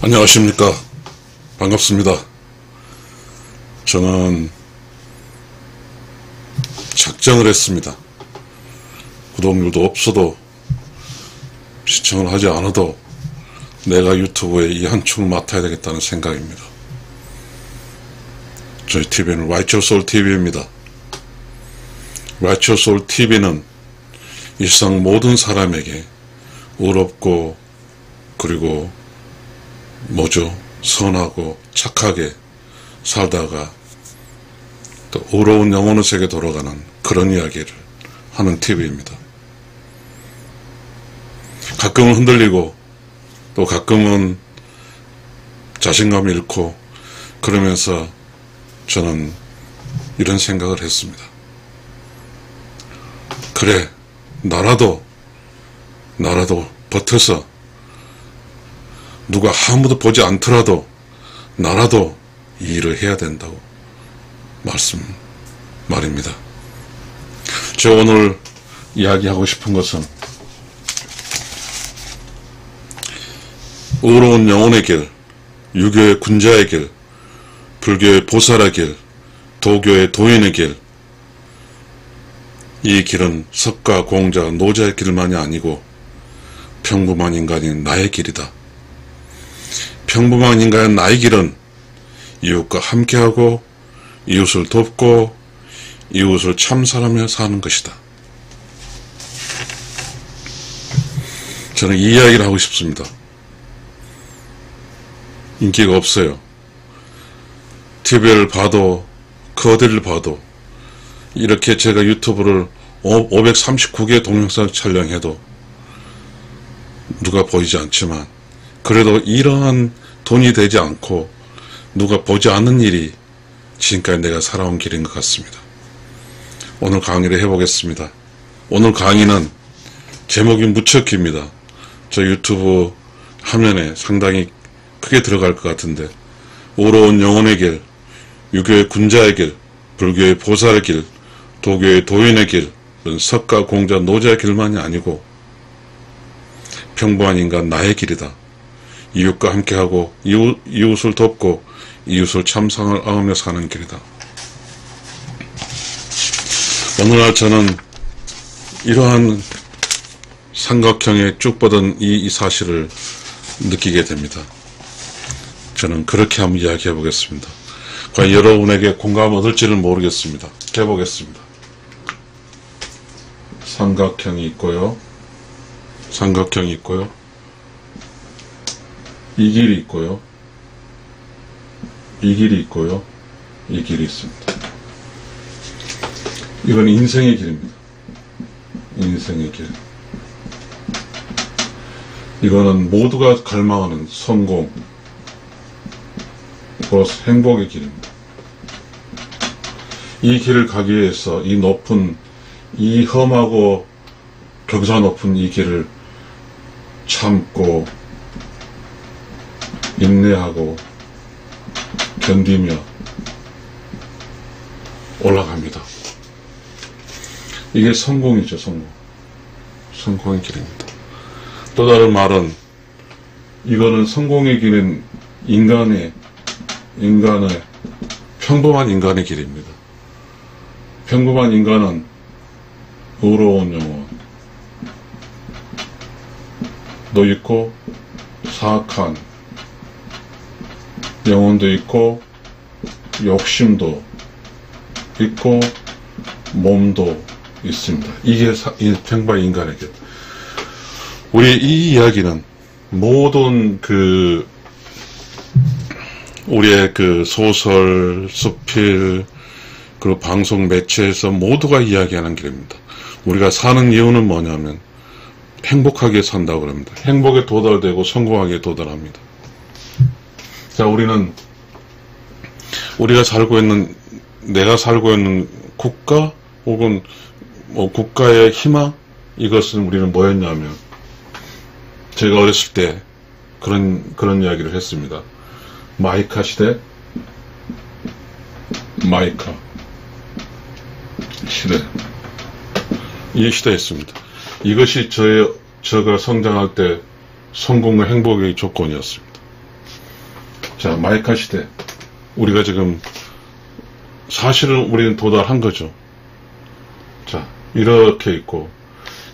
안녕하십니까. 반갑습니다. 저는 작정을 했습니다. 구독률도 없어도 시청을 하지 않아도 내가 유튜브에 이 한 축을 맡아야 되겠다는 생각입니다. 저희 TV는 Righteous Soul TV입니다. Righteous Soul TV는 일상 모든 사람에게 의롭고 그리고 선하고 착하게 살다가 또 의로운 영혼의 세계에 돌아가는 그런 이야기를 하는 TV입니다. 가끔은 흔들리고 또 가끔은 자신감을 잃고 그러면서 저는 이런 생각을 했습니다. 그래, 나라도 버텨서 누가 아무도 보지 않더라도 나라도 이 일을 해야 된다고 말입니다. 제가 오늘 이야기하고 싶은 것은 의로운 영혼의 길, 유교의 군자의 길, 불교의 보살의 길, 도교의 도인의 길, 이 길은 석가, 공자, 노자의 길만이 아니고 평범한 인간인 나의 길이다. 평범한 인간인 나의 길은 이웃과 함께하고 이웃을 돕고 이웃을 참사하며 사는 것이다. 저는 이 이야기를 하고 싶습니다. 인기가 없어요. TV를 봐도 그 어디를 봐도 이렇게 제가 유튜브를 539개 동영상 촬영해도 누가 보이지 않지만 그래도 이러한 돈이 되지 않고 누가 보지 않는 일이 지금까지 내가 살아온 길인 것 같습니다. 오늘 강의를 해보겠습니다. 오늘 강의는 제목이 무척 깁니다. 저 유튜브 화면에 상당히 크게 들어갈 것 같은데 의로운 영혼의 길, 유교의 군자의 길, 불교의 보살의 길, 도교의 도인의 길, 석가, 공자, 노자의 길만이 아니고 평범한 인간 나의 길이다. 이웃과 함께하고 이웃을 돕고 이웃을 참상을 아우며 사는 길이다. 오늘날 저는 이러한 삼각형에 쭉 뻗은 이 사실을 느끼게 됩니다. 저는 그렇게 한번 이야기해 보겠습니다. 과연 여러분에게 공감을 얻을지는 모르겠습니다. 해보겠습니다. 삼각형이 있고요. 이 길이 있고요. 이 길이 있고요. 이 길이 있습니다. 이건 인생의 길입니다. 인생의 길. 이거는 모두가 갈망하는 성공, 행복의 길입니다. 이 길을 가기 위해서 이 험하고 격사 높은 이 길을 참고 인내하고 견디며 올라갑니다. 이게 성공이죠, 성공의 길입니다. 또 다른 말은 이거는 성공의 길은 인간의 평범한 인간의 길입니다. 평범한 인간은 의로운 영혼도 있고 사악한 영혼도 있고 욕심도 있고 몸도 있습니다. 이게 평범한 인간의 길. 우리 이 이야기는 모든 우리의 소설, 수필, 그리고 방송 매체에서 모두가 이야기하는 길입니다. 우리가 사는 이유는 뭐냐면 행복하게 산다고 합니다. 행복에 도달되고 성공하게 도달합니다. 자, 내가 살고 있는 국가 혹은 국가의 희망, 이것은 우리는 뭐였냐면 제가 어렸을 때 그런 이야기를 했습니다. 마이카 시대, 이 시대였습니다. 이것이 제가 성장할 때 성공과 행복의 조건이었습니다. 자, 마이카 시대. 우리가 지금 사실은 우리는 도달한 거죠. 자, 이렇게 있고,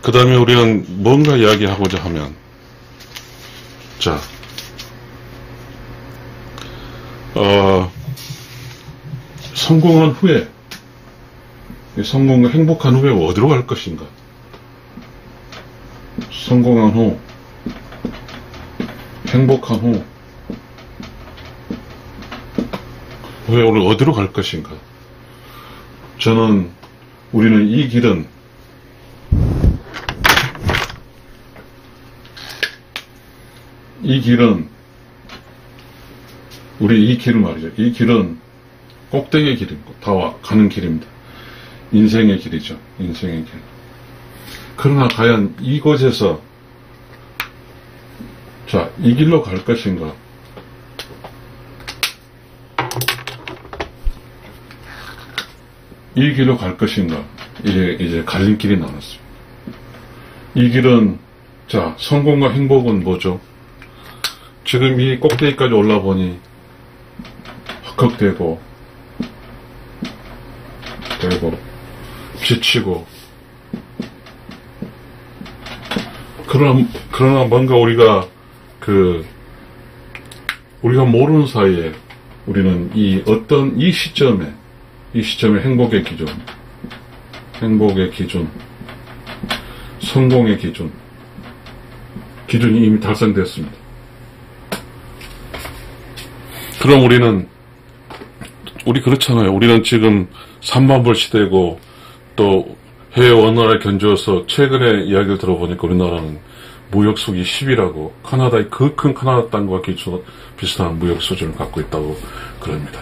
그 다음에 우리는 뭔가 이야기하고자 하면, 자, 성공한 후에, 성공과 행복한 후에 어디로 갈 것인가? 성공한 후, 행복한 후, 후에 우리 어디로 갈 것인가? 우리는 이 길은, 우리 이 길은 말이죠. 이 길은 꼭대기의 길이고, 다 가는 길입니다. 인생의 길이죠. 인생의 길. 그러나 과연 이곳에서, 자, 이 길로 갈 것인가? 이 길로 갈 것인가? 이제 갈림길이 나왔습니다. 이 길은, 자, 성공과 행복은 뭐죠? 지금 이 꼭대기까지 올라보니, 헉헉대고, 지치고, 그러나 뭔가 우리가 모르는 사이에 우리는 이 시점에 행복의 기준, 성공의 기준이 이미 달성됐습니다. 그럼 우리 그렇잖아요. 우리는 지금 3만불 시대고, 또 해외 원화를 견주어서 최근에 이야기를 들어보니까 우리나라는 무역수지 10위라고, 카나다의 그 큰 카나다 땅과 비슷한 무역 수준을 갖고 있다고 그럽니다.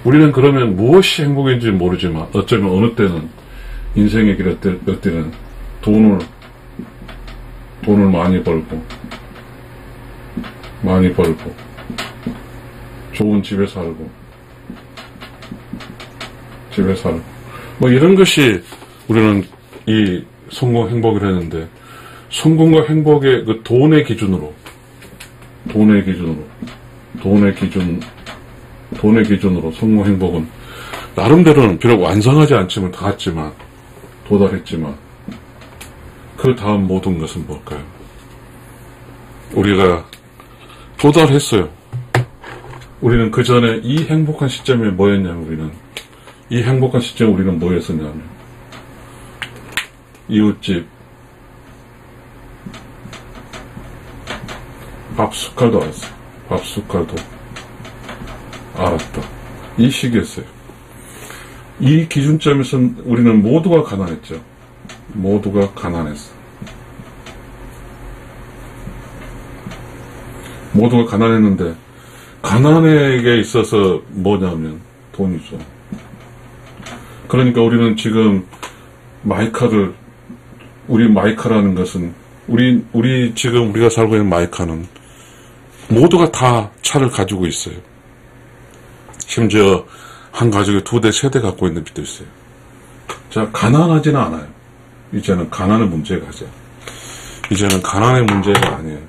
우리는 그러면 무엇이 행복인지 모르지만, 어쩌면 어느 때는 인생의 길, 어때는 돈을 많이 벌고, 좋은 집에 살고, 뭐 이런 것이 우리는 이 성공 행복을 했는데, 성공과 행복의 그 돈의 기준으로 성공 행복은 나름대로는 비록 완성하지 않지만 도달했지만 그 다음 모든 것은 뭘까요? 우리가 도달했어요. 우리는 그 전에 이 행복한 시점에 뭐였냐면, 우리는 뭐였었냐면, 이웃집 밥 숟갈도 알았어요. 밥 숟갈도 알았다. 이 시기였어요. 이 기준점에서 우리는 모두가 가난했죠. 모두가 가난했어. 모두가 가난했는데, 가난에게 있어서 뭐냐면 돈이죠. 그러니까 우리는 지금 마이카라는 것은, 지금 우리가 살고 있는 마이카는 모두가 다 차를 가지고 있어요. 심지어 한 가족에 2대, 3대 갖고 있는 집도 있어요. 자, 가난하지는 않아요. 이제는 가난의 문제가 아니에요.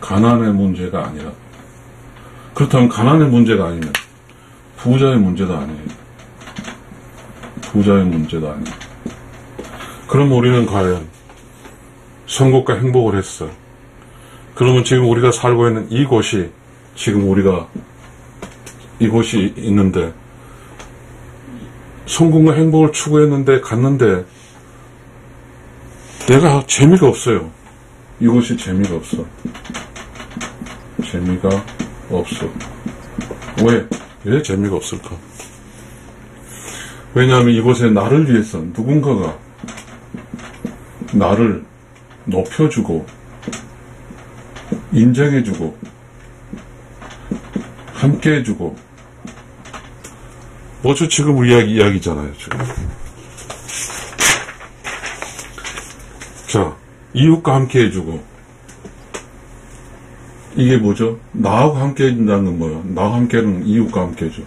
가난의 문제가 아니라, 그렇다면 가난의 문제가 아니면 부자의 문제도 아니에요. 그럼 우리는 과연 성공과 행복을 했어. 그러면 지금 우리가 살고 있는 이곳이 있는데, 성공과 행복을 추구했는데, 갔는데, 내가 재미가 없어요. 이곳이 재미가 없어. 왜 재미가 없을까? 왜냐하면 이곳에 나를 위해서 누군가가 나를 높여주고, 인정해주고, 함께해주고, 뭐죠? 지금 우리 이야기잖아요, 지금. 자, 이웃과 함께해주고, 이게 뭐죠? 나하고 함께해준다는 건 뭐예요? 나와 함께는 이웃과 함께해줘.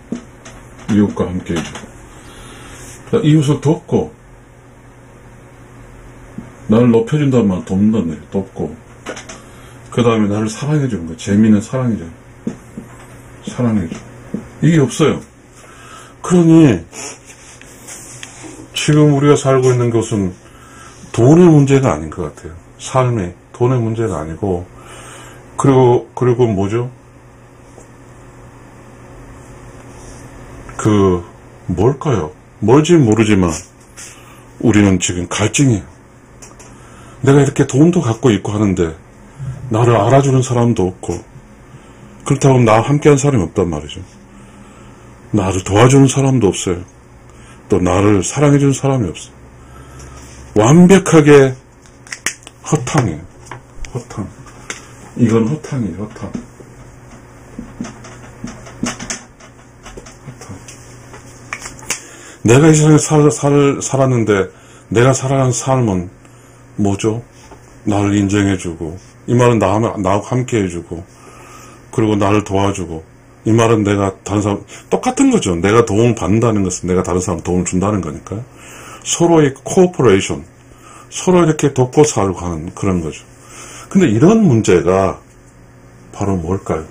자, 이웃을 돕고, 나를 높여준다는 말 돕는다는 거예요. 돕고. 그 다음에 나를 사랑해주는 거야. 재미는 사랑해줘. 사랑해줘. 이게 없어요. 그러니 지금 우리가 살고 있는 것은 돈의 문제가 아닌 것 같아요. 삶의 돈의 문제가 아니고, 그리고 뭐죠? 뭘까요? 뭘지 모르지만 우리는 지금 갈증이에요. 내가 이렇게 돈도 갖고 있고 하는데 나를 알아주는 사람도 없고, 그렇다고 나와 함께한 사람이 없단 말이죠. 나를 도와주는 사람도 없어요. 또 나를 사랑해주는 사람이 없어요. 완벽하게 허탕이에요. 허탕. 이건 허탕이에요. 허탕. 내가 이 세상에 살았는데 내가 살아가는 삶은 뭐죠? 나를 인정해주고, 이 말은 나하고 함께 해주고, 그리고 나를 도와주고, 이 말은 내가 다른 사람, 똑같은 거죠. 내가 도움을 받는다는 것은 내가 다른 사람 도움을 준다는 거니까요. 서로의 코오퍼레이션, 서로 이렇게 돕고 살고 하는 그런 거죠. 근데 이런 문제가 바로 뭘까요?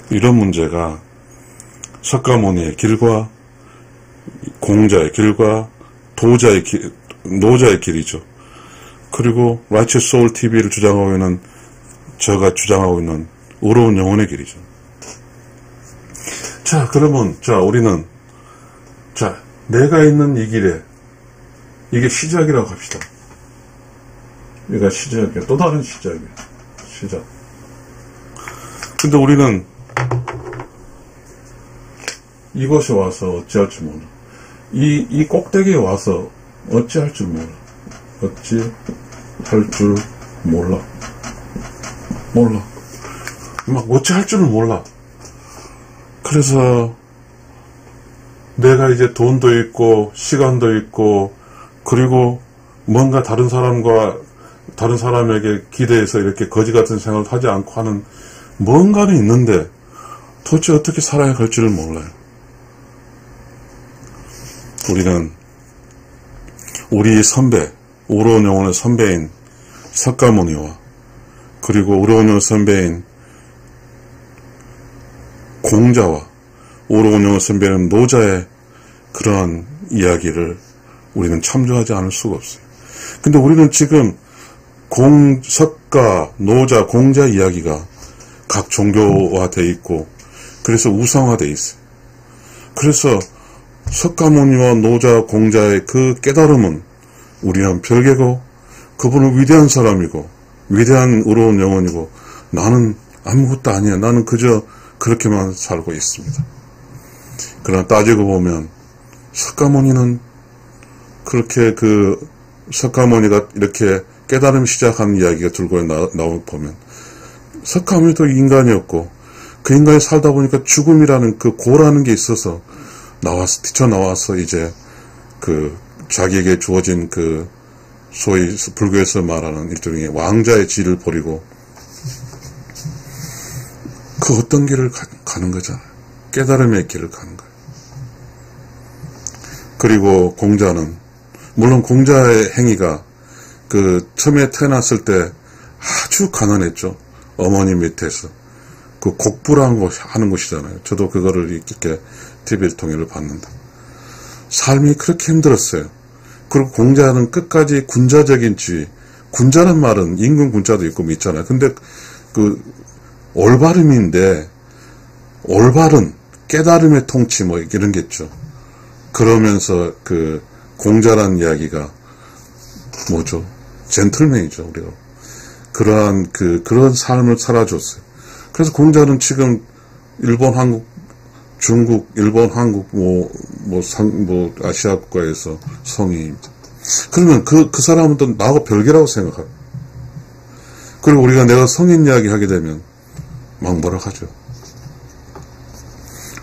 이런 문제가 석가모니의 길과 공자의 길과 노자의 길이죠. 그리고 Righteous Soul TV를 주장하고 있는, 제가 주장하고 있는 의로운 영혼의 길이죠. 자, 그러면, 우리는, 내가 있는 이 길에, 이게 시작이라고 합시다. 얘가 시작이야. 또 다른 시작이야. 시작. 근데 우리는 이곳에 와서 어찌할 줄 몰라. 이 꼭대기에 와서 어찌할 줄 몰라. 어찌할 줄 몰라. 막 어찌할 줄을 몰라. 그래서 내가 이제 돈도 있고 시간도 있고, 그리고 뭔가 다른 사람에게 기대해서 이렇게 거지 같은 생활을 하지 않고 하는 뭔가는 있는데 도대체 어떻게 살아야 할지를 몰라요. 우리는 우리 선배, 의로운 영혼의 선배인 석가모니와, 그리고 의로운 영혼의 선배인 공자와, 의로운 영혼의 선배인 노자의 그러한 이야기를 우리는 참조하지 않을 수가 없어요. 근데 우리는 지금 석가, 노자, 공자 이야기가 각 종교화되어 있고, 그래서 우상화되어 있어요. 그래서 석가모니와 노자, 공자의 그 깨달음은 우리는 별개고, 그분은 위대한 사람이고 위대한 의로운 영혼이고, 나는 아무것도 아니야. 나는 그저 그렇게만 살고 있습니다. 그러나 따지고 보면 석가모니는 그렇게 석가모니가 이렇게 깨달음 시작하는 이야기가 들고 나오고 보면, 석가모니도 인간이었고, 그 인간이 살다 보니까 죽음이라는 그 고라는 게 있어서 뛰쳐나와서 이제 자기에게 주어진 소위 불교에서 말하는 일종의 왕자의 질을 버리고 그 어떤 길을 가는 거잖아요. 깨달음의 길을 가는 거예요. 그리고 공자는, 물론 공자의 행위가 처음에 태어났을 때 아주 가난했죠. 어머니 밑에서. 곡부라는 거 하는 곳이잖아요. 저도 그거를 이렇게 TV를 통해서 봤는데. 삶이 그렇게 힘들었어요. 그리고 공자는 끝까지 군자적인 지위, 군자는 말은 임금 군자도 있고 있잖아요. 근데 올바름인데, 올바른 깨달음의 통치 이런 게 있죠. 그러면서 공자라는 이야기가 뭐죠? 젠틀맨이죠, 우리가. 그런 삶을 살아줬어요. 그래서 공자는 지금 일본, 한국, 중국, 일본, 한국, 아시아 국가에서 성인입니다. 그러면 그 사람은 또 나하고 별개라고 생각합니다. 그리고 우리가 내가 성인 이야기 하게 되면 막 뭐라 하죠.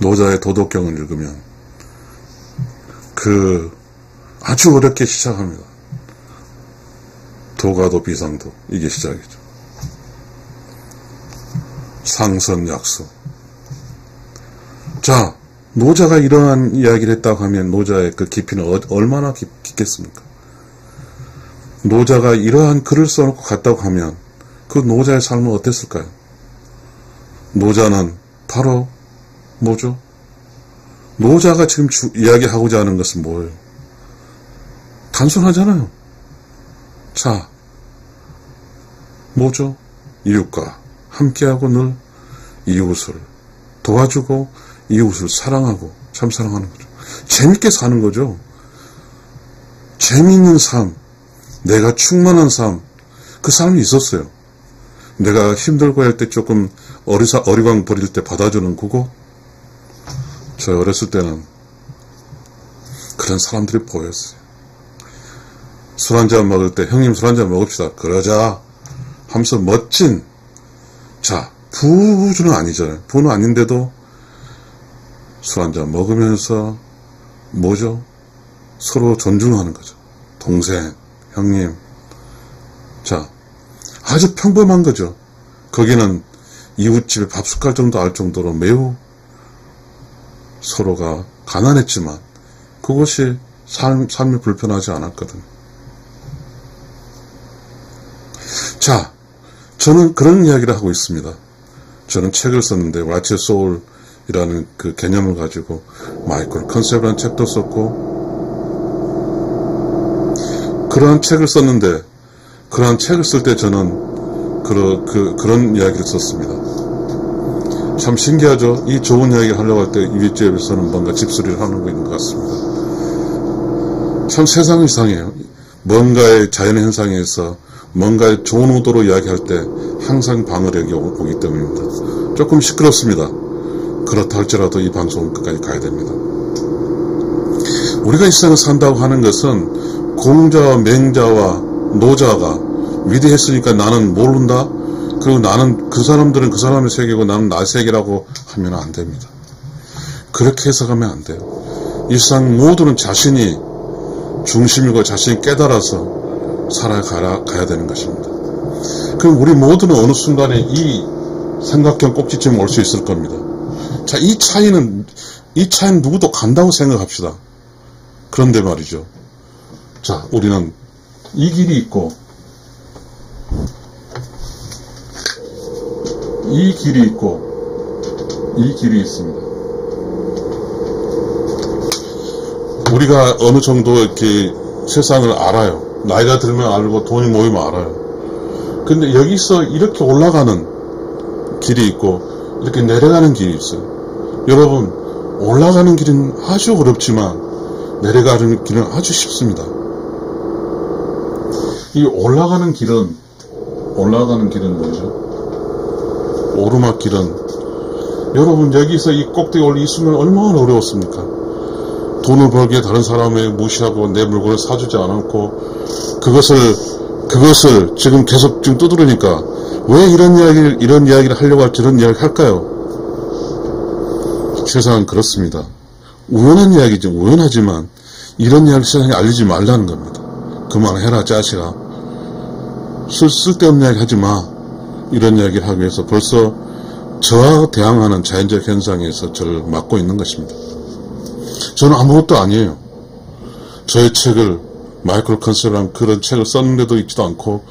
노자의 도덕경을 읽으면 아주 어렵게 시작합니다. 도가도 비상도, 이게 시작이죠. 상선약수. 자, 노자가 이러한 이야기를 했다고 하면 노자의 깊이는 얼마나 깊겠습니까? 노자가 이러한 글을 써놓고 갔다고 하면 그 노자의 삶은 어땠을까요? 노자는 바로 뭐죠? 노자가 지금 이야기하고자 하는 것은 뭐예요? 단순하잖아요. 자, 뭐죠? 이웃과 함께하고 늘 이웃을 도와주고 이웃을 사랑하고 참 사랑하는 거죠. 재밌게 사는 거죠. 재미있는 삶, 내가 충만한 삶, 그 삶이 있었어요. 내가 힘들고 할 때 조금 어리광 부릴 때 받아주는 그거. 저 어렸을 때는 그런 사람들이 보였어요. 술 한잔 먹을 때 형님 술 한잔 먹읍시다. 그러자 하면서 멋진, 자, 부주는 아니잖아요. 부는 아닌데도 술 한잔 먹으면서 뭐죠? 서로 존중하는 거죠. 동생, 형님. 자, 아주 평범한 거죠. 거기는 이웃집에 밥숟갈 정도 알 정도로 매우 서로가 가난했지만 그것이 삶이 불편하지 않았거든. 자, 저는 그런 이야기를 하고 있습니다. 저는 책을 썼는데 Righteous Soul이라는 그 개념을 가지고 마이클 컨셉이라는 책도 썼고 그러한 책을 썼는데 그러한 책을 쓸 때 저는 그런 이야기를 썼습니다. 참 신기하죠? 이 좋은 이야기 하려고 할 때 이 윗집에서는 뭔가 집수리를 하는 있는 것 같습니다. 참 세상은 이상해요. 뭔가의 자연의 현상에서 뭔가의 좋은 의도로 이야기할 때 항상 방어력이 오기 때문입니다. 조금 시끄럽습니다. 그렇다 할지라도 이 방송은 끝까지 가야 됩니다. 우리가 이 세상을 산다고 하는 것은 공자와 맹자와 노자가 위대했으니까 나는 모른다? 그리고 나는 그 사람들은 그 사람의 세계고 나는 나의 세계라고 하면 안 됩니다. 그렇게 해석하면 안 돼요. 이 세상 모두는 자신이 중심이고 자신이 깨달아서 살아가야 되는 것입니다. 그럼 우리 모두는 어느 순간에 이 삼각형 꼭지점에 올 수 있을 겁니다. 자, 이 차이는 누구도 간다고 생각합시다. 그런데 말이죠. 자, 우리는 이 길이 있고 이 길이 있고 이 길이 있습니다. 우리가 어느 정도 이렇게 세상을 알아요. 나이가 들면 알고 돈이 모이면 알아요. 근데 여기서 이렇게 올라가는 길이 있고 이렇게 내려가는 길이 있어요. 여러분, 올라가는 길은 아주 어렵지만 내려가는 길은 아주 쉽습니다. 이 올라가는 길은 뭐죠? 오르막길은 여러분 여기서 이 꼭대기 올리 이 순간 얼마나 어려웠습니까? 돈을 벌기 위해 다른 사람을 무시하고 내 물건을 사주지 않았고 그것을 지금 계속 두드리니까 왜 이런 이야기를 하려고 할지 이런 이야기를 할까요? 세상은 그렇습니다. 우연한 이야기죠. 우연하지만 이런 이야기를 세상에 알리지 말라는 겁니다. 그만해라 자식아. 쓸데없는 이야기 하지 마. 이런 이야기를 하기 위해서 벌써 저와 대항하는 자연적 현상에서 저를 막고 있는 것입니다. 저는 아무것도 아니에요. 저의 책을 마이클 컨셉이라는 그런 책을 썼는데도 있지도 않고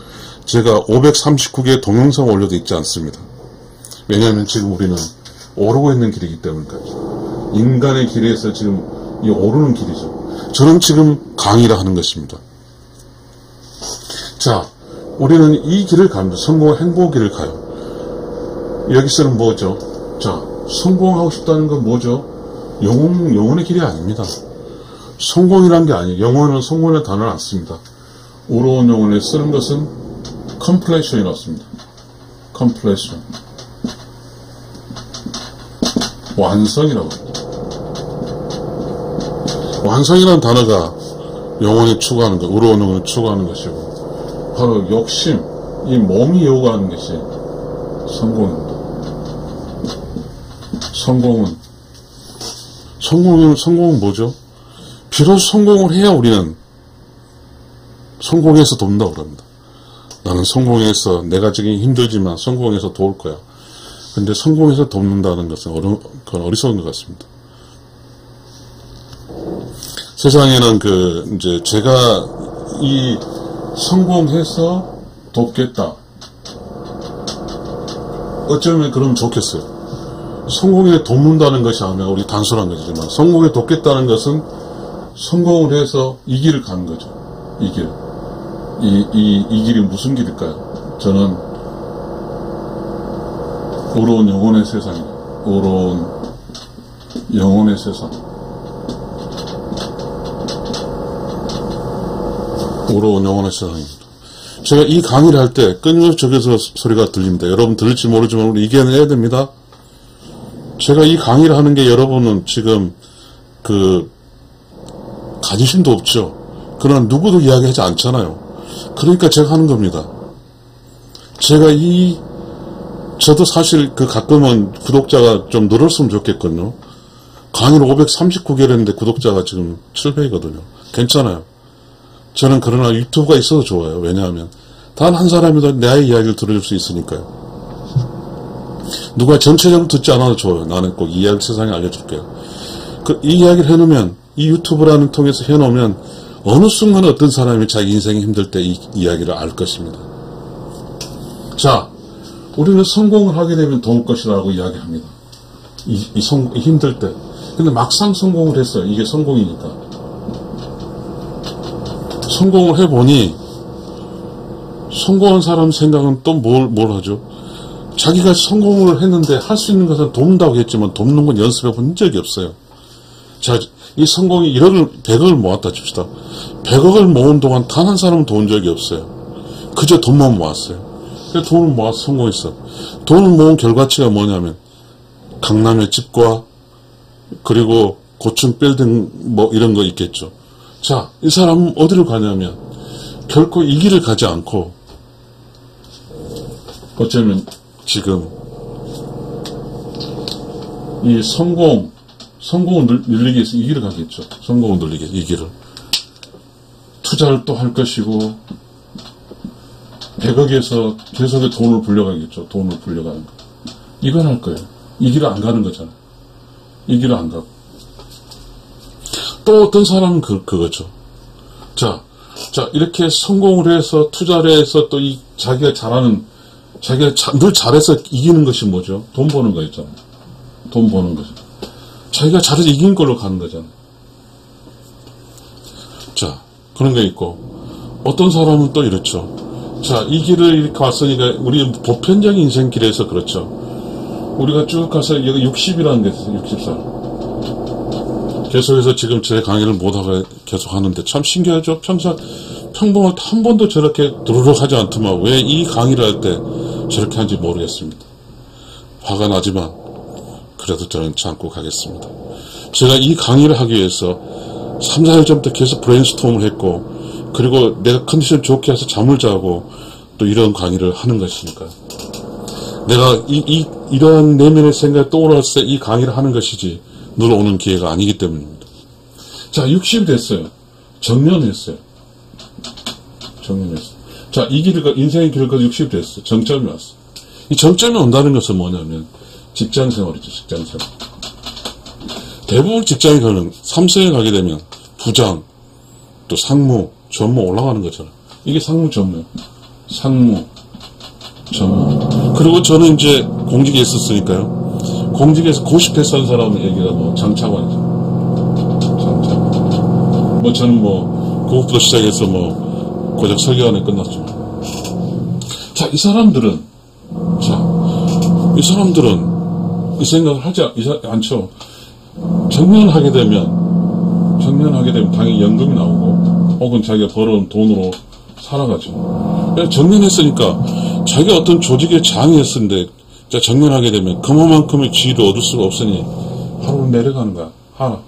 제가 539개의 동영상을 올려도 있지 않습니다. 왜냐하면 지금 우리는 오르고 있는 길이기 때문이죠. 인간의 길에서 지금 이 오르는 길이죠. 저는 지금 강의를 하는 것입니다. 자, 우리는 이 길을 갑니다. 성공의 행복의 길을 가요. 여기서는 뭐죠? 자, 성공하고 싶다는 건 뭐죠? 영혼의 길이 아닙니다. 성공이란 게 아니에요. 영혼은 성공이라는 단어를 안 씁니다. 우러운 영혼에 쓰는 것은 completion이라고 씁니다. completion. 완성이라고 합니다. 완성이라는 단어가 영혼이 추구하는 것, 우러운 영혼을 추구하는 것이고 바로 욕심, 이 몸이 요구하는 것이 성공입니다. 성공은 뭐죠? 비로소 성공을 해야 우리는 성공해서 돕는다고 그럽니다. 나는 성공해서 내가 지금 힘들지만 성공해서 도울 거야. 근데 성공해서 돕는다는 것은 그건 어리석은 것 같습니다. 세상에는 이제 제가 이 성공해서 돕겠다. 어쩌면 그러면 좋겠어요. 성공에 돕는다는 것이 아니라 우리 단순한 것이지만 성공에 돕겠다는 것은 성공을 해서 이 길을 가는 거죠. 이 길. 이 길이 무슨 길일까요? 저는 의로운 영혼의 세상이에요. 의로운 영혼의 세상. 의로운 영혼의 세상입니다. 제가 이 강의를 할 때 끊임없이 저기서 소리가 들립니다. 여러분 들릴지 모르지만 우리 이겨내야 됩니다. 제가 이 강의를 하는 게 여러분은 지금 관심도 없죠. 그러나 누구도 이야기하지 않잖아요. 그러니까 제가 하는 겁니다. 저도 사실 가끔은 구독자가 좀 늘었으면 좋겠거든요. 강의를 539개를 했는데 구독자가 지금 700이거든요. 괜찮아요. 저는 그러나 유튜브가 있어도 좋아요. 왜냐하면 단 한 사람이라도 나의 이야기를 들어줄 수 있으니까요. 누가 전체적으로 듣지 않아도 좋아요. 나는 꼭 이 이야기를 세상에 알려줄게요. 이 이야기를 해놓으면, 이 유튜브라는 통해서 해놓으면 어느 순간 어떤 사람이 자기 인생이 힘들 때 이 이야기를 알 것입니다. 자, 우리는 성공을 하게 되면 도울 것이라고 이야기합니다. 힘들 때. 근데 막상 성공을 했어요. 이게 성공이니까. 성공을 해보니 성공한 사람 생각은 또 뭘 하죠? 자기가 성공을 했는데 할 수 있는 것은 돕는다고 했지만 돕는 건 연습해 본 적이 없어요. 자, 이 성공이 100억을 모았다 칩시다. 100억을 모은 동안 단 한 사람은 도운 적이 없어요. 그저 돈만 모았어요. 그래서 돈을 모아서 성공했어. 돈을 모은 결과치가 뭐냐면 강남의 집과 그리고 고층 빌딩 뭐 이런 거 있겠죠. 자, 이 사람은 어디를 가냐면 결코 이 길을 가지 않고 어쩌면 지금 이 성공을 늘리기 위해서 이 길을 가겠죠. 성공을 늘리기 위해서 이 길을. 투자를 또 할 것이고 100억에서 계속의 돈을 불려가겠죠. 돈을 불려가는 거. 이건 할 거예요. 이 길을 안 가는 거잖아요. 이 길을 안 가고. 또 어떤 사람은 그거죠. 자, 이렇게 성공을 해서 투자를 해서 또 자기가 늘 잘해서 이기는 것이 뭐죠? 돈 버는 거 있잖아요. 돈 버는 거죠. 자기가 잘해서 이긴 걸로 가는 거잖아요. 자, 그런 게 있고, 어떤 사람은 또 이렇죠. 자, 이 길을 이렇게 왔으니까, 우리 보편적인 인생길에서 그렇죠. 우리가 쭉 가서, 여기 60이라는 게 있어요, 60살. 계속해서 지금 제 강의를 못하고 계속 하는데, 참 신기하죠? 평범할 때 한 번도 저렇게 두루룩 하지 않더만, 왜 이 강의를 할 때 저렇게 하는지 모르겠습니다. 화가 나지만, 그래도 저는 참고 가겠습니다. 제가 이 강의를 하기 위해서 3, 4일 전부터 계속 브레인스톰을 했고, 그리고 내가 컨디션 좋게 해서 잠을 자고, 또 이런 강의를 하는 것이니까요. 내가 이러한 내면의 생각이 떠올랐을 때 이 강의를 하는 것이지, 늘 오는 기회가 아니기 때문입니다. 자, 60이 됐어요. 정년했어요. 자, 인생의 길을 가서 60이 됐어요. 정점이 왔어. 이 정점이 온다는 것은 뭐냐면, 직장 생활이죠, 직장 생활. 대부분 직장에 가는 3세에 가게 되면 부장, 또 상무, 전무 올라가는 거잖아요. 이게 상무, 전무. 그리고 저는 이제 공직에 있었으니까요. 공직에서 90대 산 사람의 얘기가 장차관이죠. 장차관. 저는 고급부터 시작해서 고작 설계관에 끝났죠. 자, 이 사람들은 이 생각을 하지 않죠. 정년을 하게 되면 당연히 연금이 나오고, 혹은 자기가 벌어온 돈으로 살아가죠. 정년했으니까, 자기가 어떤 조직의 장이 했는데, 정년하게 되면, 그만큼의 지위도 얻을 수가 없으니, 하루 내려가는 거야. 하락.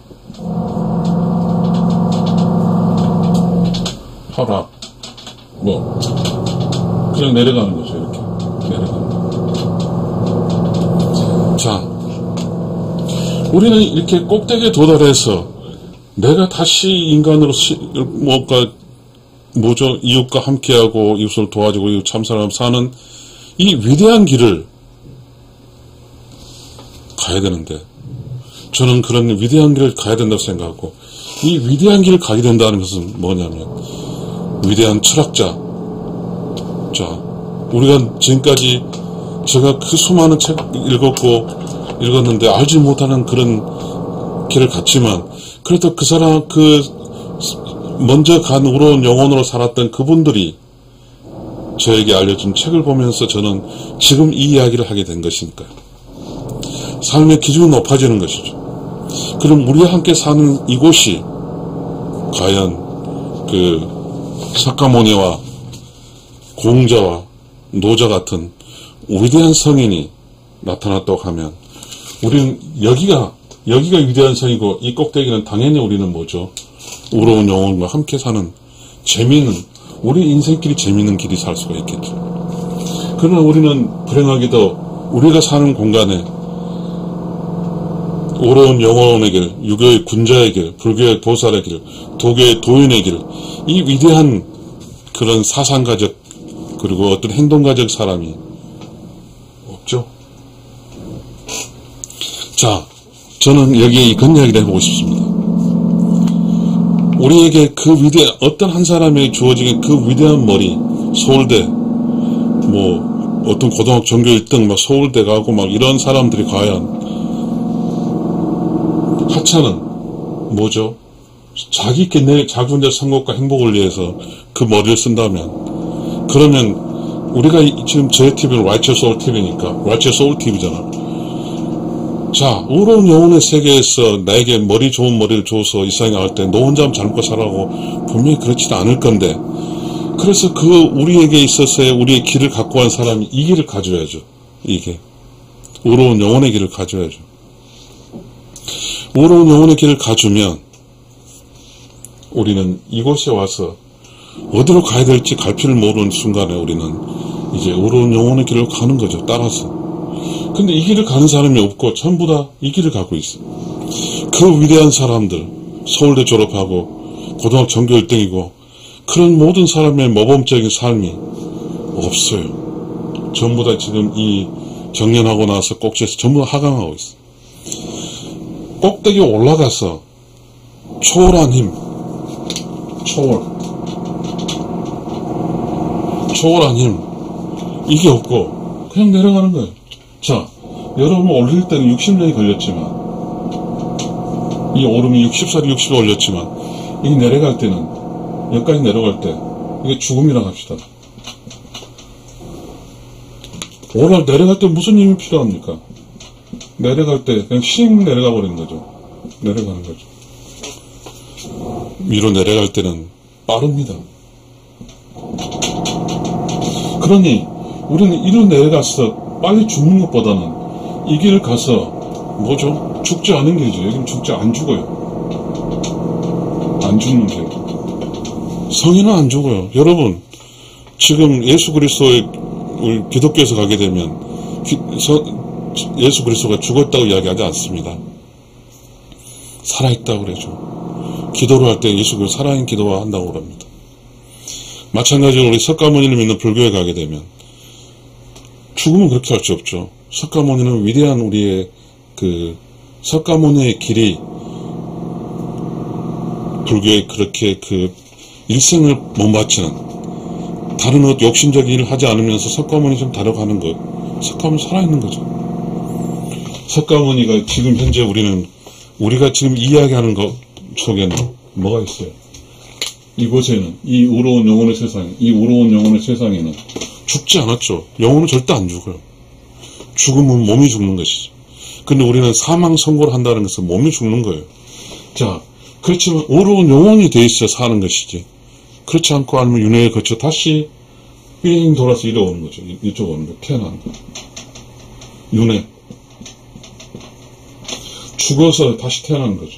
그냥 내려가는 거죠, 이렇게. 내려가는 거. 자, 우리는 이렇게 꼭대기에 도달해서 내가 다시 인간으로 이웃과 함께하고 이웃을 도와주고 이웃 참사람 사는 이 위대한 길을 가야 되는데, 저는 그런 위대한 길을 가야 된다고 생각하고, 이 위대한 길을 가게 된다는 것은 뭐냐면, 위대한 철학자. 자, 우리가 지금까지 제가 그 수많은 책 읽었는데 알지 못하는 그런 길을 갔지만 그래도 그 사람 먼저 간 우러운 영혼으로 살았던 그분들이 저에게 알려준 책을 보면서 저는 지금 이 이야기를 하게 된 것이니까요. 삶의 기준이 높아지는 것이죠. 그럼 우리와 함께 사는 이곳이 과연 그 석가모니와 공자와 노자 같은 위대한 성인이 나타났다고 하면 우리는 여기가 위대한 성이고 이 꼭대기는 당연히 우리는 뭐죠? 우러운 영혼과 함께 사는 재미있는 우리 인생길이 재미있는 길이 살 수가 있겠죠. 그러나 우리는 불행하게도 우리가 사는 공간에 우러운 영혼의 길, 유교의 군자의 길, 불교의 보살의 길, 도교의 도인의 길, 이 위대한 그런 사상가적 그리고 어떤 행동가적 사람이 없죠. 자, 저는 여기에 이런 이야기를 해보고 싶습니다. 우리에게 어떤 한 사람에게 주어지는 그 위대한 머리, 서울대, 어떤 고등학교 전교 1등, 서울대 가고 이런 사람들이 과연 하찮은, 뭐죠? 자기 혼자 성공과 행복을 위해서 그 머리를 쓴다면, 그러면 우리가 지금 저희 TV는 Righteous Soul TV니까, Righteous Soul TV잖아. 자, 우러운 영혼의 세계에서 나에게 좋은 머리를 줘서 이 세상에 나올 때 너 혼자 잘 먹고 살라고 분명히 그렇지도 않을 건데, 그래서 우리에게 있어서의 우리의 길을 갖고 간 사람이 이 길을 가져야죠. 이게. 우러운 영혼의 길을 가져야죠. 우러운 영혼의 길을 가주면 우리는 이곳에 와서 어디로 가야 될지 갈피를 모르는 순간에 우리는 이제 우러운 영혼의 길을 가는 거죠. 따라서. 근데 이 길을 가는 사람이 없고 전부 다 이 길을 가고 있어요. 그 위대한 사람들, 서울대 졸업하고 고등학교 전교 1등이고 그런 모든 사람의 모범적인 삶이 없어요. 전부 다 지금 이 정년하고 나서 꼭지에서 전부 다 하강하고 있어요. 꼭대기에 올라가서 초월한 힘, 초월한 힘, 이게 없고 그냥 내려가는 거예요. 자, 여러분 올릴 때는 60년이 걸렸지만, 이 오름이 60살이 60에 올렸지만, 이게 내려갈 때는, 여기까지 내려갈 때, 이게 죽음이라고 합시다. 내려갈 때 무슨 힘이 필요합니까? 내려갈 때 그냥 씩 내려가 버리는 거죠. 내려가는 거죠. 위로 내려갈 때는 빠릅니다. 그러니 우리는 이로 내려가서 빨리 죽는 것보다는 이 길을 가서 뭐죠? 죽지 않은 길이죠. 여기는 안 죽어요. 안 죽는 길. 성인은 안 죽어요. 여러분, 지금 예수 그리스도의 우리 기독교에서 가게 되면 예수 그리스도가 죽었다고 이야기하지 않습니다. 살아있다고 그러죠. 기도를 할 때 예수 그리스도 살아있는 기도와 한다고 그럽니다. 마찬가지로 우리 석가모니를 믿는 불교에 가게 되면 죽으면 그렇게 할 수 없죠. 석가모니는 위대한 우리의 석가모니의 길이 불교에 그렇게 일생을 못 바치는 다른 욕심적인 일을 하지 않으면서 석가모니 좀 다뤄가는 것. 석가모니 살아있는 거죠. 석가모니가 지금 현재 우리가 지금 이야기하는 것 속에는 뭐가 있어요? 이곳에는 이 우러운 영혼의 세상에는 죽지 않았죠. 영혼은 절대 안 죽어요. 죽으면 몸이 죽는 것이죠. 근데 우리는 사망 선고를 한다는 것은 몸이 죽는 거예요. 자, 그렇지만 우러운 영혼이 돼 있어 사는 것이지. 그렇지 않고 아니면 윤회에 거쳐 다시 삥 돌아서 이리 오는 거죠. 이쪽 오는 거, 태어나는 거. 윤회. 죽어서 다시 태어나는 거죠.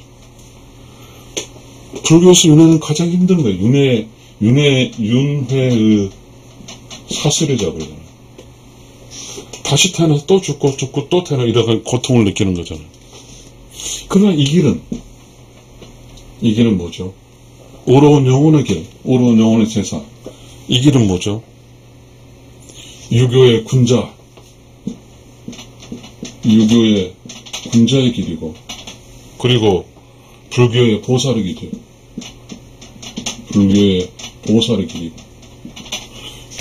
불교에서 윤회는 가장 힘든 거예요. 윤회의 사슬이라고 그러잖아요. 다시 태어나서 또 죽고 또 태어나고 이런 고통을 느끼는 거잖아요. 그러나 이 길은 뭐죠? 우러운 영혼의 길, 우러운 영혼의 세상. 이 길은 뭐죠? 유교의 군자의 길이고, 그리고 불교의 보살의 길이에요.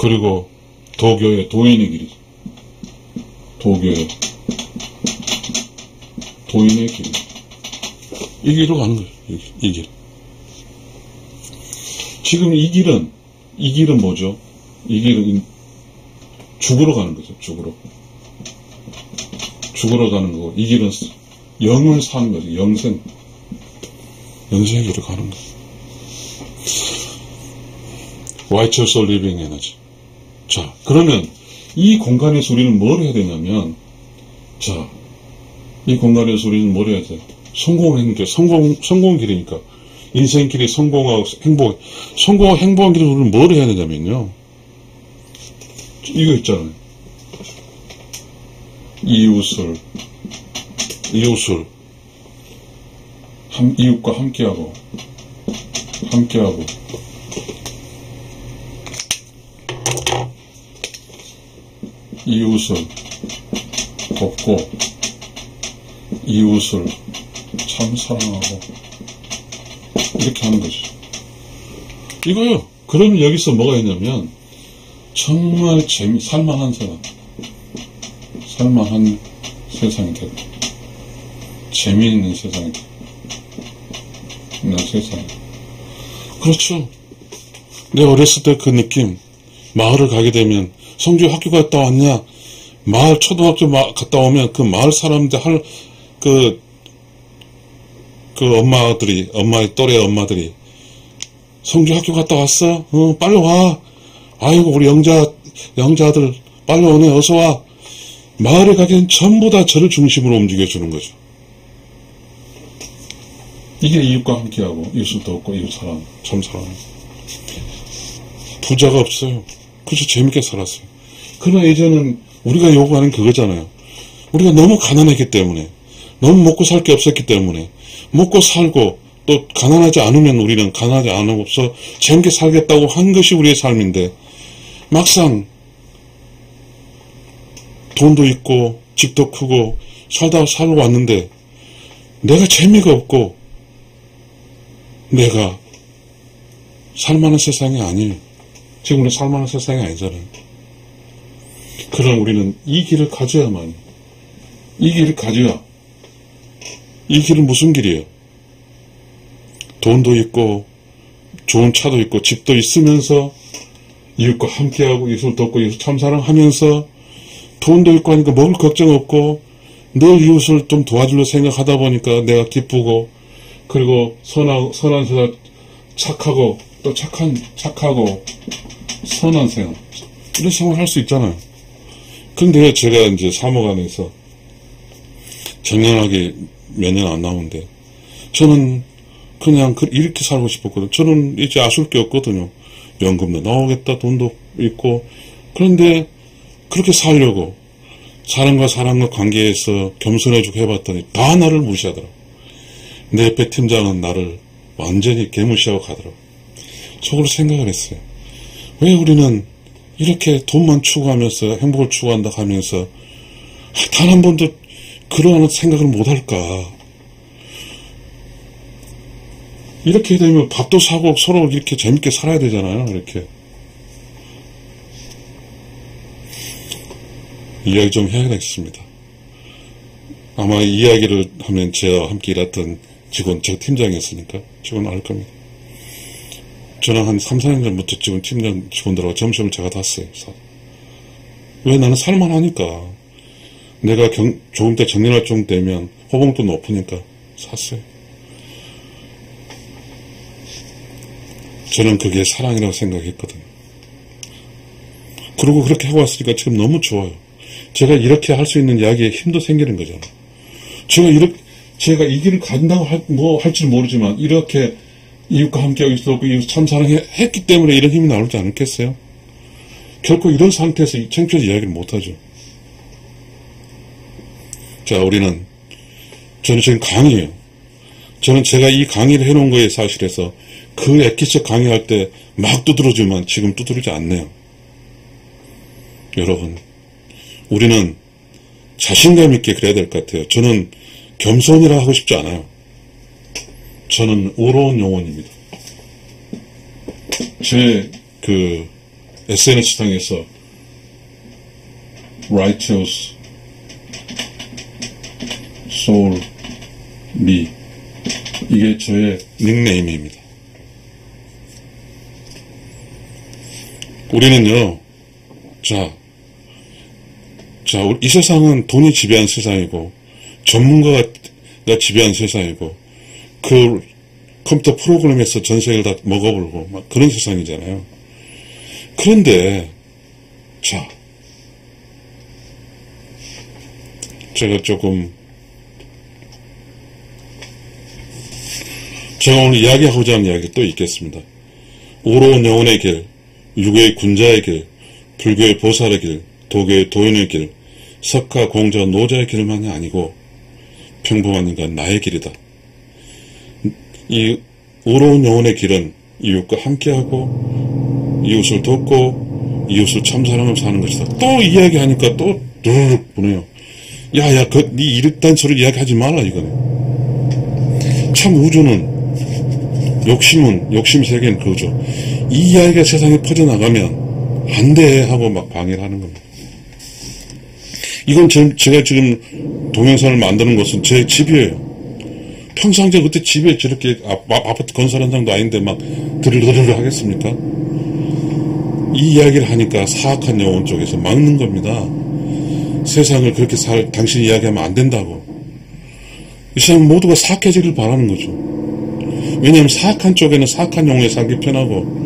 그리고 도교의 도인의 길이죠. 도교의 도인의 길. 이 길로 가는 거예요. 이 길. 지금 이 길은 뭐죠? 이 길은 죽으러 가는 거죠. 죽으러 가는 거고, 이 길은 영을 사는 거죠. 영생의 길을 가는 거예요. Righteous Living Energy. 자, 그러면 이 공간에서 우리는 뭘 해야 되냐면, 자, 이 공간에서 우리는 뭘 해야 돼? 성공을 했는데, 성공 길이니까. 인생길이 성공하고 행복한 길을 우리는 뭘 해야 되냐면요. 이거 있잖아요. 이웃과 함께하고, 이웃을 돕고, 이웃을 참 사랑하고, 이렇게 하는 거죠. 이거요. 그럼 여기서 뭐가 있냐면, 정말 살만한 세상이 되고, 재미있는 세상이 되고, 있는 세상. 그렇죠. 내가 어렸을 때 그 느낌, 마을을 가게 되면, 성주 학교 갔다 왔냐? 마을 초등학교 갔다 오면 그 마을 사람들 엄마의 또래 엄마들이, 성주 학교 갔다 왔어? 빨리 와. 아이고, 우리 영자들, 빨리 오네, 어서 와. 마을에 가기엔 전부 다 저를 중심으로 움직여주는 거죠. 이게 이웃과 함께하고, 이웃을 돕고, 이웃 사랑, 참 사랑. 부자가 없어요. 그저 재밌게 살았어요. 그러나 이제는 우리가 요구하는 그거잖아요. 우리가 너무 가난했기 때문에, 너무 먹고 살 게 없었기 때문에, 먹고 살고, 또 가난하지 않으면 우리는 가난하지 않으면서 재밌게 살겠다고 한 것이 우리의 삶인데, 막상 돈도 있고 집도 크고 살고 왔는데 내가 재미가 없고 내가 살만한 세상이 아니에요. 지금 우리 살만한 세상이 아니잖아요. 그럼 우리는 이 길을 가져야만, 이 길을 가져야, 이 길은 무슨 길이에요? 돈도 있고 좋은 차도 있고 집도 있으면서 이웃과 함께하고 이웃을 돕고 이웃을 참사랑하면서 돈도 있고 하니까 먹을 걱정 없고 늘 이웃을 좀 도와주려 생각하다 보니까 내가 기쁘고, 그리고 선한 세상, 착하고 또 착하고 선한 생활, 이런 생활을 할 수 있잖아요. 근데 제가 이제 사무관에서 정년하게 몇 년 안 나오는데 저는 그냥 이렇게 살고 싶었거든요. 저는 이제 아쉬울 게 없거든요. 연금도 나오겠다, 돈도 있고. 그런데 그렇게 살려고 사람과 사람과 관계에서 겸손해주고 해봤더니 다 나를 무시하더라고. 내 옆에 팀장은 나를 완전히 개무시하고 가더라고. 속으로 생각을 했어요. 왜 우리는 이렇게 돈만 추구하면서 행복을 추구한다 하면서 단 한 번도 그런 생각을 못할까. 이렇게 되면 밥도 사고 서로 이렇게 재밌게 살아야 되잖아요. 이렇게. 이야기 좀 해야겠습니다. 아마 이야기를 하면 제가 함께 일했던 직원, 제가 팀장이었으니까 직원 알 겁니다. 저는 한 3, 4년 전부터 지금 팀장 직원들하고 점심을 제가 탔어요. 왜? 나는 살만하니까. 내가 조금 더 정년활동 되면 호봉도 높으니까 샀어요. 저는 그게 사랑이라고 생각했거든요. 그리고 그렇게 하고 왔으니까 지금 너무 좋아요. 제가 이렇게 할 수 있는 이야기에 힘도 생기는 거잖아요. 제가 이 길을 간다고 할지 모르지만, 이렇게 이웃과 함께하고 있었고, 이웃 참 사랑했기 때문에 이런 힘이 나오지 않겠어요? 결코 이런 상태에서 창피해서 이야기를 못하죠. 자, 저는 지금 강의예요. 저는 제가 이 강의를 해놓은 거에 사실에서 그 엑기스 강의할 때 막 두드러지만 지금 두드러지지 않네요. 여러분, 우리는 자신감 있게 그래야 될 것 같아요. 저는 겸손이라 하고 싶지 않아요. 저는 의로운 영혼입니다. 제 SNS 상에서 righteous 소울리. 이게 저의 닉네임입니다. 우리는요, 이 세상은 돈이 지배한 세상이고, 전문가가 지배한 세상이고, 그 컴퓨터 프로그램에서 전 세계를 다 먹어버리고, 막 그런 세상이잖아요. 그런데, 제가 오늘 이야기하고자 하는 이야기 또 있겠습니다. 오로운 영혼의 길, 유교의 군자의 길, 불교의 보살의 길, 도교의 도인의 길, 석가, 공자, 노자의 길만이 아니고 평범한 인간 나의 길이다. 이 오로운 영혼의 길은 이웃과 함께하고 이웃을 돕고 이웃을 참사랑을 사는 것이다. 또 이야기하니까 또 드르륵 보네요. 야야, 네 이딴 소리 이야기하지 마라 이거는. 참 우주는 욕심 세계는 그거죠. 이 이야기가 세상에 퍼져나가면 안 돼 하고 막 방해를 하는 겁니다. 이건 제가 지금 동영상을 만드는 것은 제 집이에요. 평상시에 그때 집에 저렇게 아파트 건설 현장도 아닌데 막 드르르르 하겠습니까? 이 이야기를 하니까 사악한 영혼 쪽에서 막는 겁니다. 세상을 그렇게 당신이 이야기하면 안 된다고. 이 세상 모두가 사악해지길 바라는 거죠. 왜냐하면 사악한 쪽에는 사악한 영혼에 살기 편하고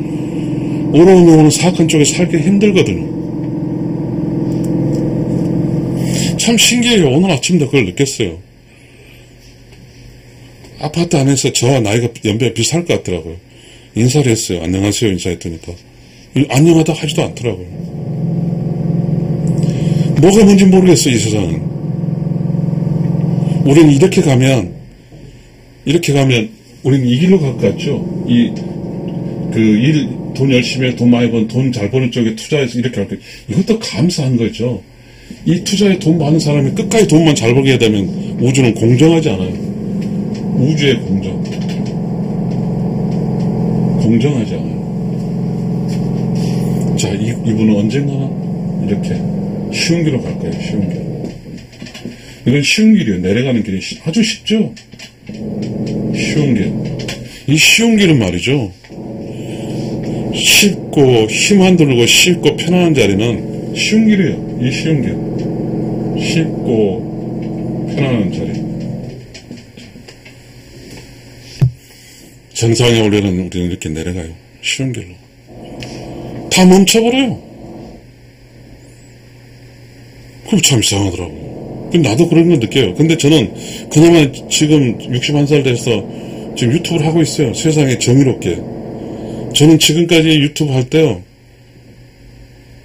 오로운 영혼은 사악한 쪽에 살기 힘들거든요. 참 신기해요. 오늘 아침도 그걸 느꼈어요. 아파트 안에서 저와 나이가 연배가 비슷할 것 같더라고요. 인사를 했어요. 안녕하세요 인사했더니까 안녕하다 하지도 않더라고요. 뭐가 뭔지 모르겠어요. 이 세상은. 우리는 이렇게 가면 우리는 이 길로 갈 것 같죠. 돈 열심히 해, 돈 많이 번, 돈 잘 버는 쪽에 투자해서 이렇게 할 거. 이것도 감사한 거죠. 이 투자에 돈 많은 사람이 끝까지 돈만 잘 벌게 되면 우주는 공정하지 않아요. 우주의 공정하지 않아요. 자, 이분은 언젠가 이렇게 쉬운 길로 갈 거예요. 쉬운 길. 이건 쉬운 길이에요. 내려가는 길이 아주 쉽죠. 쉬운 길. 이 쉬운 길은 말이죠. 쉽고 힘 안 들고 쉽고 편안한 자리는 쉬운 길이에요. 이 쉬운 길. 쉽고 편안한 자리. 정상에 오려는 우리는 이렇게 내려가요. 쉬운 길로. 다 멈춰버려요. 그거 참 이상하더라고요. 나도 그런 걸 느껴요. 근데 저는 그나마 지금 61살 돼서 지금 유튜브를 하고 있어요. 세상에 정의롭게. 저는 지금까지 유튜브 할 때요.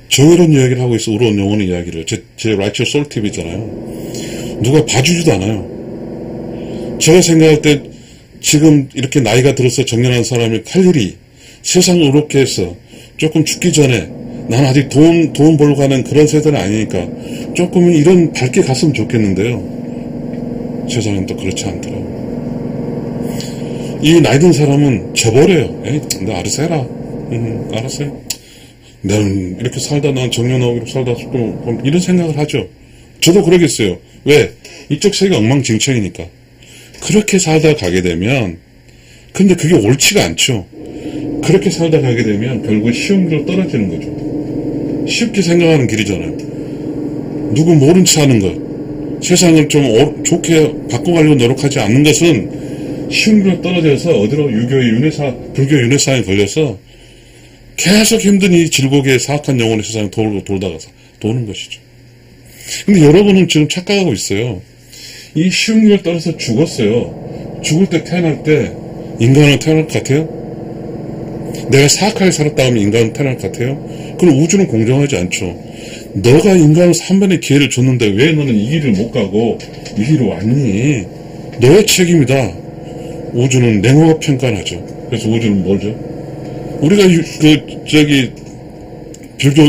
정의로운 이야기를 하고 있어. 우로운 영혼의 이야기를. 제 라이처 솔 TV잖아요. 누가 봐주지도 않아요. 제가 생각할 때 지금 이렇게 나이가 들어서 정년한 사람이 할 일이 세상을 의롭게 해서 조금 죽기 전에 난 아직 돈 벌고 가는 그런 세대는 아니니까 조금은 이런 밝게 갔으면 좋겠는데요. 세상은 또 그렇지 않더라고요. 이 나이 든 사람은 져버려요. 에이, 너 알아서 해라. 알았어요. 난 이렇게 살다 난 정년하고 살다 좀 이런 생각을 하죠. 저도 그러겠어요. 왜? 이쪽 세계 엉망진창이니까. 그렇게 살다 가게 되면 근데 그게 옳지가 않죠. 그렇게 살다 가게 되면 결국 쉬운 길로 떨어지는 거죠. 쉽게 생각하는 길이잖아요. 누구 모른 체 하는 것, 세상을 좀 좋게 바꿔가려고 노력하지 않는 것은 쉬운 길로 떨어져서 어디로 불교 윤회사에 걸려서 계속 힘든 이 질곡의 사악한 영혼의 세상에 돌다가 도는 것이죠. 근데 여러분은 지금 착각하고 있어요. 이 쉬운 길을 떨어져서 죽었어요. 죽을 때 태어날 때 인간으로 태어날 것 같아요? 내가 사악하게 살았다 하면 인간으로 태어날 것 같아요? 그럼 우주는 공정하지 않죠. 너가 인간으로 3번의 기회를 줬는데 왜 너는 이 길을 못 가고 이 길로 왔니? 너의 책임이다. 우주는 냉혹하게 평가하죠. 그래서 우주는 뭐죠? 우리가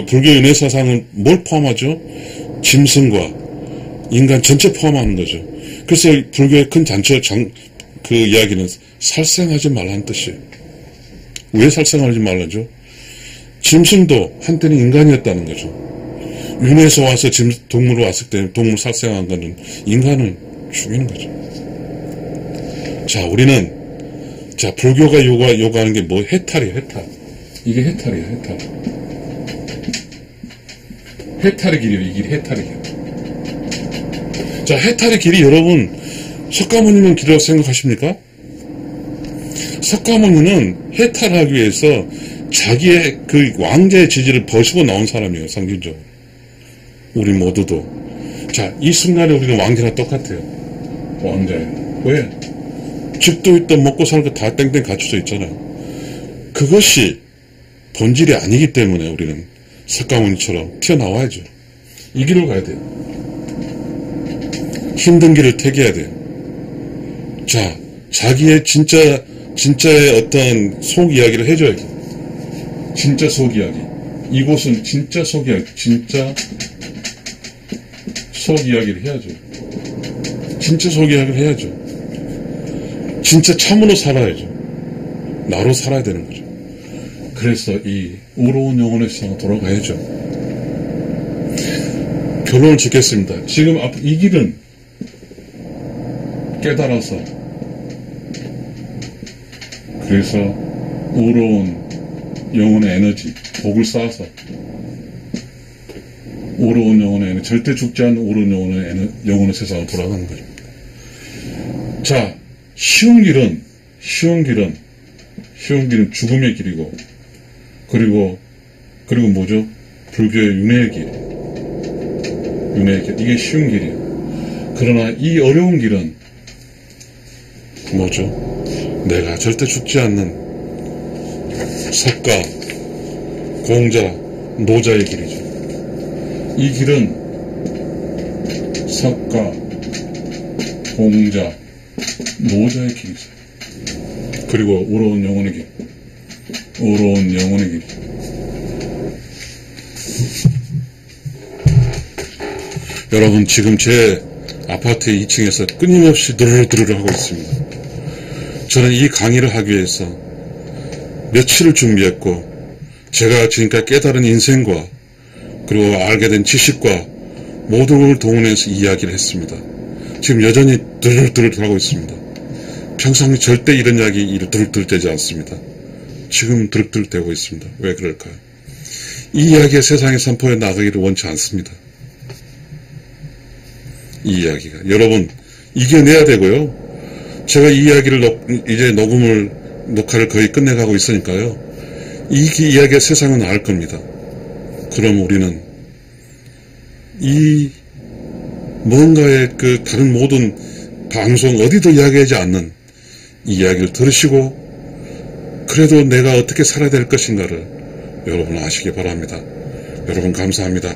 불교 윤회사상은 뭘 포함하죠? 짐승과 인간 전체 포함하는 거죠. 그래서 불교의 큰 그 이야기는 살생하지 말라는 뜻이에요. 왜 살생하지 말라죠? 짐승도 한때는 인간이었다는 거죠. 윤회에서 와서 동물로 왔을 때 동물 살생한 거는 인간을 죽이는 거죠. 자, 우리는, 자, 불교가 요구하는 게 뭐, 해탈이에요, 해탈. 이게 해탈이에요, 해탈. 해탈의 길이에요, 이 길이 해탈의 길. 자, 해탈의 길이 여러분, 석가모니는 길이라고 생각하십니까? 석가모니는 해탈하기 위해서 자기의 그 왕자의 지지를 버시고 나온 사람이에요, 상징적으로. 우리 모두도. 자, 이 순간에 우리는 왕자랑 똑같아요. 왕자예요. 왜? 집도 있던 먹고 사는 거 다 땡땡 갖춰져 있잖아요. 그것이 본질이 아니기 때문에 우리는 석가모니처럼 튀어나와야죠. 이 길을 가야 돼요. 힘든 길을 택해야 돼요. 자, 자기의 진짜의 어떤 속 이야기를 해줘야 돼요. 진짜 속 이야기. 이곳은 진짜 속 이야기. 진짜 속 이야기를 해야죠. 진짜 속 이야기를 해야죠. 진짜 참으로 살아야죠. 나로 살아야 되는 거죠. 그래서 이 의로운 영혼의 세상으로 돌아가야죠. 결론을 짓겠습니다. 지금 이 길은 깨달아서, 그래서 의로운 영혼의 에너지, 복을 쌓아서 의로운 영혼의 에너지, 절대 죽지 않는 의로운 영혼의 세상으로 돌아가는 거죠. 자, 쉬운 길은 죽음의 길이고, 그리고 뭐죠? 불교의 윤회의 길. 이게 쉬운 길이에요. 그러나 이 어려운 길은 뭐죠? 내가 절대 죽지 않는 석가, 공자, 노자의 길이죠. 이 길은 석가, 공자, 노자의 길이죠. 그리고 의로운 영혼의 길. 의로운 영혼의 길. 여러분, 지금 제 아파트 2층에서 끊임없이 드르르 하고 있습니다. 저는 이 강의를 하기 위해서 며칠을 준비했고, 제가 지금까지 깨달은 인생과 그리고 알게 된 지식과 모든 걸 동원해서 이야기를 했습니다. 지금 여전히 드르르 하고 있습니다. 평상시 절대 이런 이야기를 드륵드륵대지 않습니다. 지금 드륵드륵대고 있습니다. 왜 그럴까요? 이 이야기가 세상에 선포해 나가기를 원치 않습니다. 이 이야기가. 여러분, 이겨내야 되고요. 제가 이 이야기를 이제 녹화를 거의 끝내가고 있으니까요. 이 이야기가 세상은 알 겁니다. 그럼 우리는 이 뭔가의 그 다른 모든 방송 어디도 이야기하지 않는 이 이야기를 들으시고 그래도 내가 어떻게 살아야 될 것인가를 여러분 아시기 바랍니다. 여러분 감사합니다.